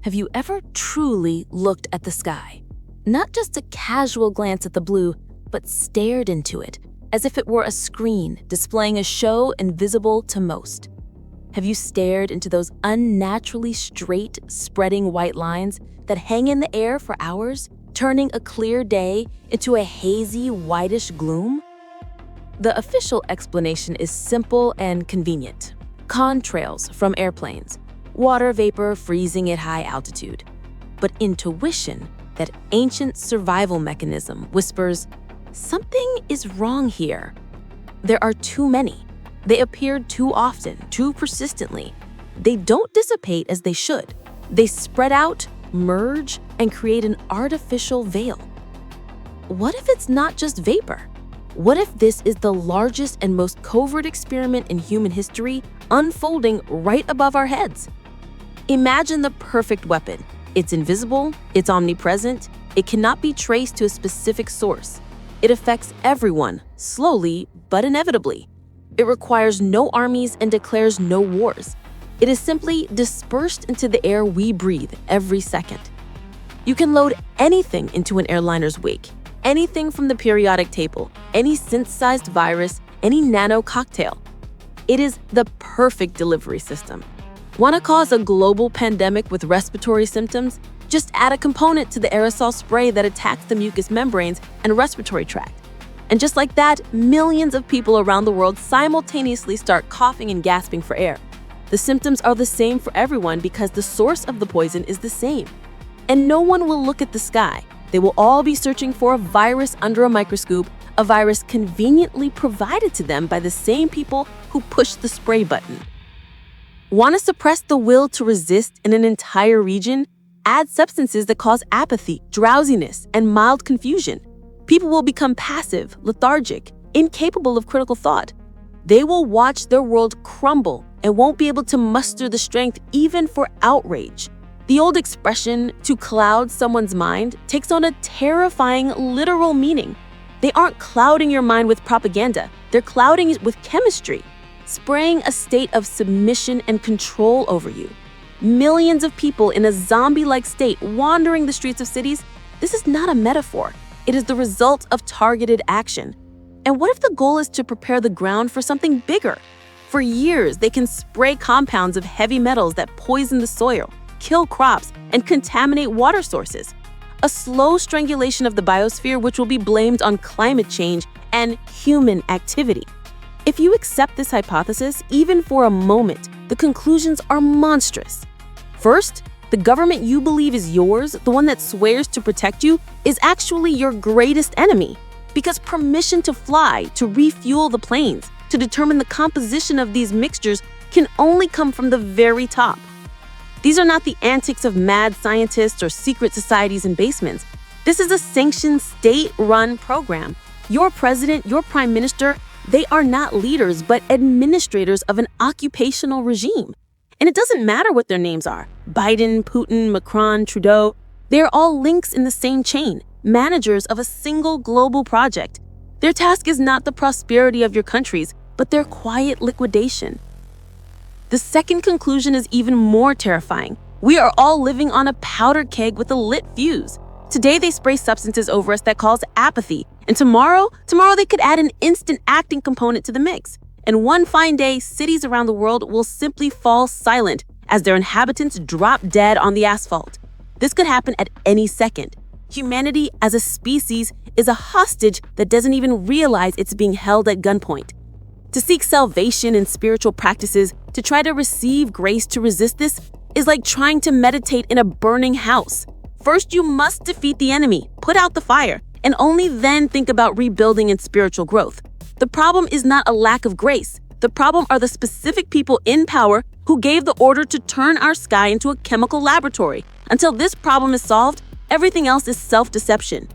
Have you ever truly looked at the sky? Not just a casual glance at the blue, but stared into it, as if it were a screen displaying a show invisible to most. Have you stared into those unnaturally straight, spreading white lines that hang in the air for hours, turning a clear day into a hazy, whitish gloom? The official explanation is simple and convenient. Contrails from airplanes, water vapor freezing at high altitude. But intuition, that ancient survival mechanism, whispers, something is wrong here. There are too many. They appear too often, too persistently. They don't dissipate as they should. They spread out, merge, and create an artificial veil. What if it's not just vapor? What if this is the largest and most covert experiment in human history unfolding right above our heads? Imagine the perfect weapon. It's invisible, it's omnipresent, it cannot be traced to a specific source. It affects everyone, slowly but inevitably. It requires no armies and declares no wars. It is simply dispersed into the air we breathe every second. You can load anything into an airliner's wake, anything from the periodic table, any synthesized virus, any nano cocktail. It is the perfect delivery system. Want to cause a global pandemic with respiratory symptoms? Just add a component to the aerosol spray that attacks the mucous membranes and respiratory tract. And just like that, millions of people around the world simultaneously start coughing and gasping for air. The symptoms are the same for everyone because the source of the poison is the same. And no one will look at the sky. They will all be searching for a virus under a microscope, a virus conveniently provided to them by the same people who push the spray button. Want to suppress the will to resist in an entire region? Add substances that cause apathy, drowsiness, and mild confusion. People will become passive, lethargic, incapable of critical thought. They will watch their world crumble and won't be able to muster the strength even for outrage. The old expression, to cloud someone's mind, takes on a terrifying literal meaning. They aren't clouding your mind with propaganda, they're clouding it with chemistry, spraying a state of submission and control over you. Millions of people in a zombie-like state wandering the streets of cities, this is not a metaphor. It is the result of targeted action. And what if the goal is to prepare the ground for something bigger? For years, they can spray compounds of heavy metals that poison the soil, kill crops, and contaminate water sources. A slow strangulation of the biosphere which will be blamed on climate change and human activity. If you accept this hypothesis, even for a moment, the conclusions are monstrous. First, the government you believe is yours, the one that swears to protect you, is actually your greatest enemy. Because permission to fly, to refuel the planes, to determine the composition of these mixtures can only come from the very top. These are not the antics of mad scientists or secret societies in basements. This is a sanctioned, state-run program. Your president, your prime minister, they are not leaders, but administrators of an occupational regime. And it doesn't matter what their names are. Biden, Putin, Macron, Trudeau. They're all links in the same chain, managers of a single global project. Their task is not the prosperity of your countries, but their quiet liquidation. The second conclusion is even more terrifying. We are all living on a powder keg with a lit fuse. Today they spray substances over us that cause apathy, and tomorrow they could add an instant acting component to the mix. And one fine day, cities around the world will simply fall silent as their inhabitants drop dead on the asphalt. This could happen at any second. Humanity as a species is a hostage that doesn't even realize it's being held at gunpoint. To seek salvation in spiritual practices, to try to receive grace to resist this, is like trying to meditate in a burning house. First, you must defeat the enemy, put out the fire, and only then think about rebuilding and spiritual growth. The problem is not a lack of grace. The problem are the specific people in power who gave the order to turn our sky into a chemical laboratory. Until this problem is solved, everything else is self-deception.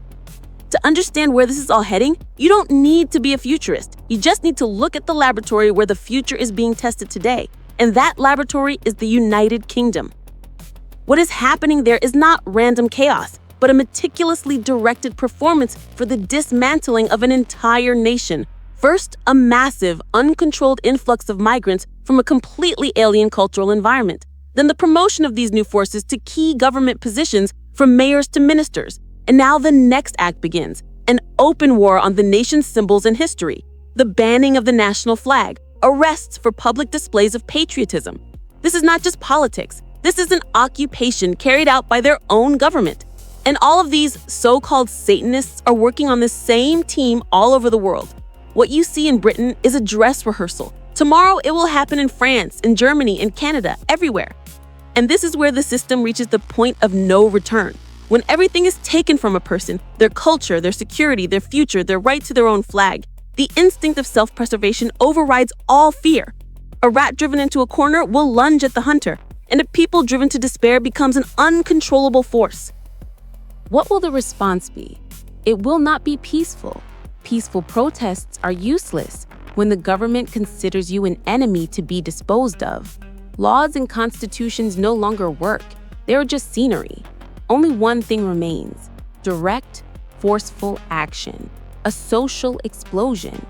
To understand where this is all heading, you don't need to be a futurist. You just need to look at the laboratory where the future is being tested today. And that laboratory is the United Kingdom. What is happening there is not random chaos, but a meticulously directed performance for the dismantling of an entire nation. First, a massive, uncontrolled influx of migrants from a completely alien cultural environment. then the promotion of these new forces to key government positions from mayors to ministers. And now the next act begins, an open war on the nation's symbols and history, the banning of the national flag, arrests for public displays of patriotism. This is not just politics. This is an occupation carried out by their own government. And all of these so-called Satanists are working on this same team all over the world. What you see in Britain is a dress rehearsal. Tomorrow it will happen in France, in Germany, in Canada, everywhere. And this is where the system reaches the point of no return. When everything is taken from a person, their culture, their security, their future, their right to their own flag, the instinct of self-preservation overrides all fear. A rat driven into a corner will lunge at the hunter, and a people driven to despair becomes an uncontrollable force. What will the response be? It will not be peaceful. Peaceful protests are useless when the government considers you an enemy to be disposed of. Laws and constitutions no longer work. They are just scenery. Only one thing remains: direct, forceful action, a social explosion.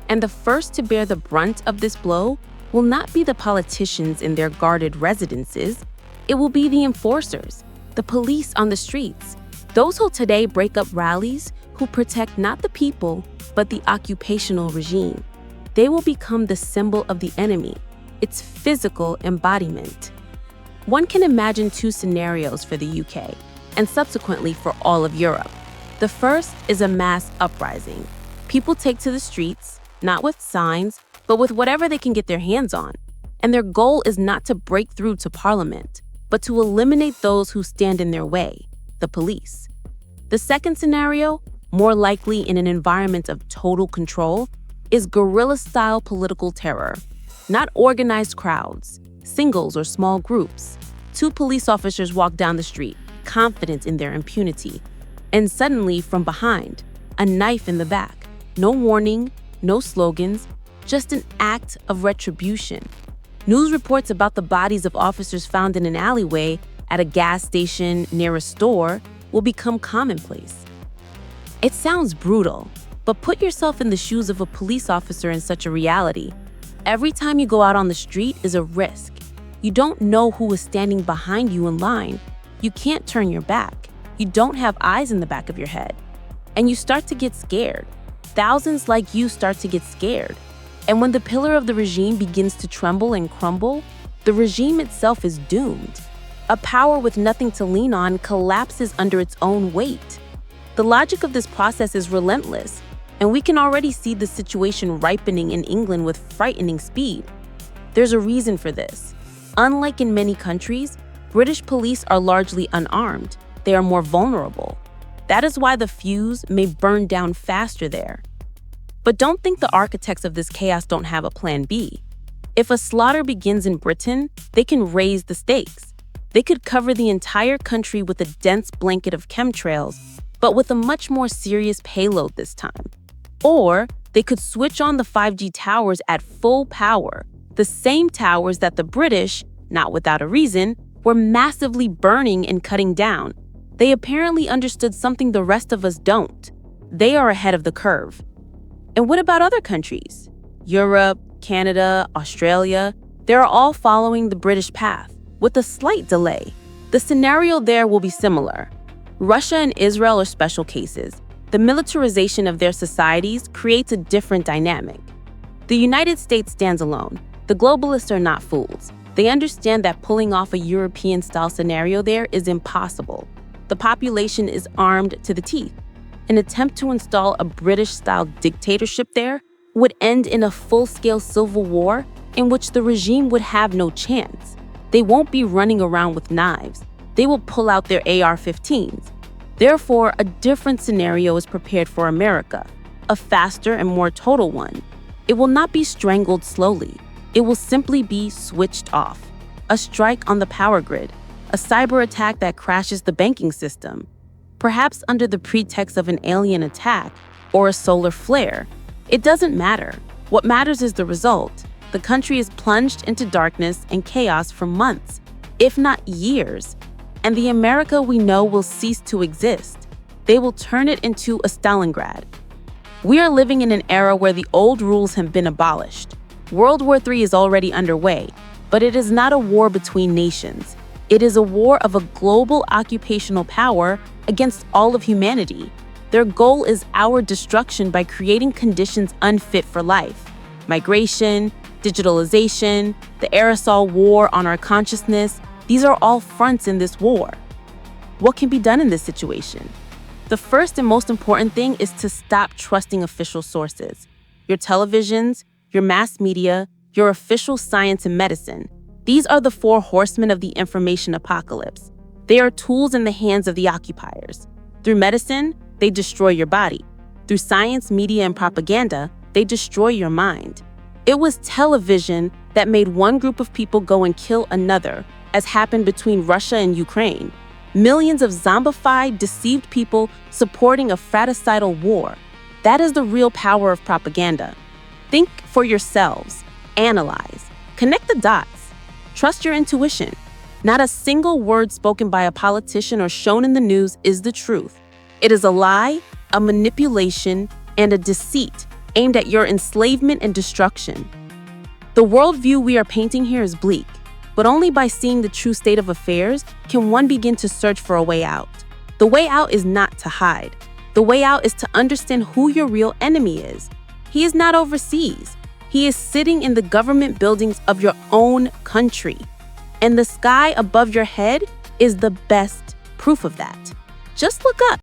And the first to bear the brunt of this blow will not be the politicians in their guarded residences. It will be the enforcers, the police on the streets, those who today break up rallies, who protect not the people, but the occupational regime. They will become the symbol of the enemy, its physical embodiment. One can imagine two scenarios for the UK, and subsequently for all of Europe. The first is a mass uprising. People take to the streets, not with signs, but with whatever they can get their hands on. And their goal is not to break through to Parliament, but to eliminate those who stand in their way, the police. The second scenario, more likely in an environment of total control, is guerrilla-style political terror. Not organized crowds, singles or small groups. Two police officers walk down the street, confident in their impunity. And suddenly, from behind, a knife in the back. No warning, no slogans, just an act of retribution. News reports about the bodies of officers found in an alleyway, at a gas station, near a store, will become commonplace. It sounds brutal, but put yourself in the shoes of a police officer in such a reality. Every time you go out on the street is a risk. You don't know who is standing behind you in line. You can't turn your back. You don't have eyes in the back of your head. And you start to get scared. Thousands like you start to get scared. And when the pillar of the regime begins to tremble and crumble, the regime itself is doomed. A power with nothing to lean on collapses under its own weight. The logic of this process is relentless, and we can already see the situation ripening in England with frightening speed. There's a reason for this. Unlike in many countries, British police are largely unarmed. They are more vulnerable. That is why the fuse may burn down faster there. But don't think the architects of this chaos don't have a plan B. If a slaughter begins in Britain, they can raise the stakes. They could cover the entire country with a dense blanket of chemtrails, but with a much more serious payload this time. Or they could switch on the 5G towers at full power, the same towers that the British, not without a reason, were massively burning and cutting down. They apparently understood something the rest of us don't. They are ahead of the curve. And what about other countries? Europe, Canada, Australia, they're all following the British path, with a slight delay. The scenario there will be similar. Russia and Israel are special cases. The militarization of their societies creates a different dynamic. The United States stands alone. The globalists are not fools. They understand that pulling off a European-style scenario there is impossible. The population is armed to the teeth. An attempt to install a British-style dictatorship there would end in a full-scale civil war in which the regime would have no chance. They won't be running around with knives. They will pull out their AR-15s. Therefore, a different scenario is prepared for America, a faster and more total one. It will not be strangled slowly. It will simply be switched off. A strike on the power grid, a cyber attack that crashes the banking system, perhaps under the pretext of an alien attack or a solar flare. It doesn't matter. What matters is the result. The country is plunged into darkness and chaos for months, if not years. And the America we know will cease to exist. They will turn it into a Stalingrad. We are living in an era where the old rules have been abolished. World War III is already underway, But it is not a war between nations. It is a war of a global occupational power against all of humanity. Their goal is our destruction by creating conditions unfit for life. Migration, digitalization, the aerosol war on our consciousness, these are all fronts in this war. What can be done in this situation? The first and most important thing is to stop trusting official sources. Your televisions, your mass media, your official science and medicine. These are the four horsemen of the information apocalypse. They are tools in the hands of the occupiers. Through medicine, they destroy your body. Through science, media, and propaganda, they destroy your mind. It was television that made one group of people go and kill another, as happened between Russia and Ukraine. Millions of zombified, deceived people supporting a fratricidal war. That is the real power of propaganda. Think for yourselves. Analyze. Connect the dots. Trust your intuition. Not a single word spoken by a politician or shown in the news is the truth. It is a lie, a manipulation, and a deceit aimed at your enslavement and destruction. The worldview we are painting here is bleak, but only by seeing the true state of affairs can one begin to search for a way out. The way out is not to hide. The way out is to understand who your real enemy is. He is not overseas. He is sitting in the government buildings of your own country. And the sky above your head is the best proof of that. Just look up.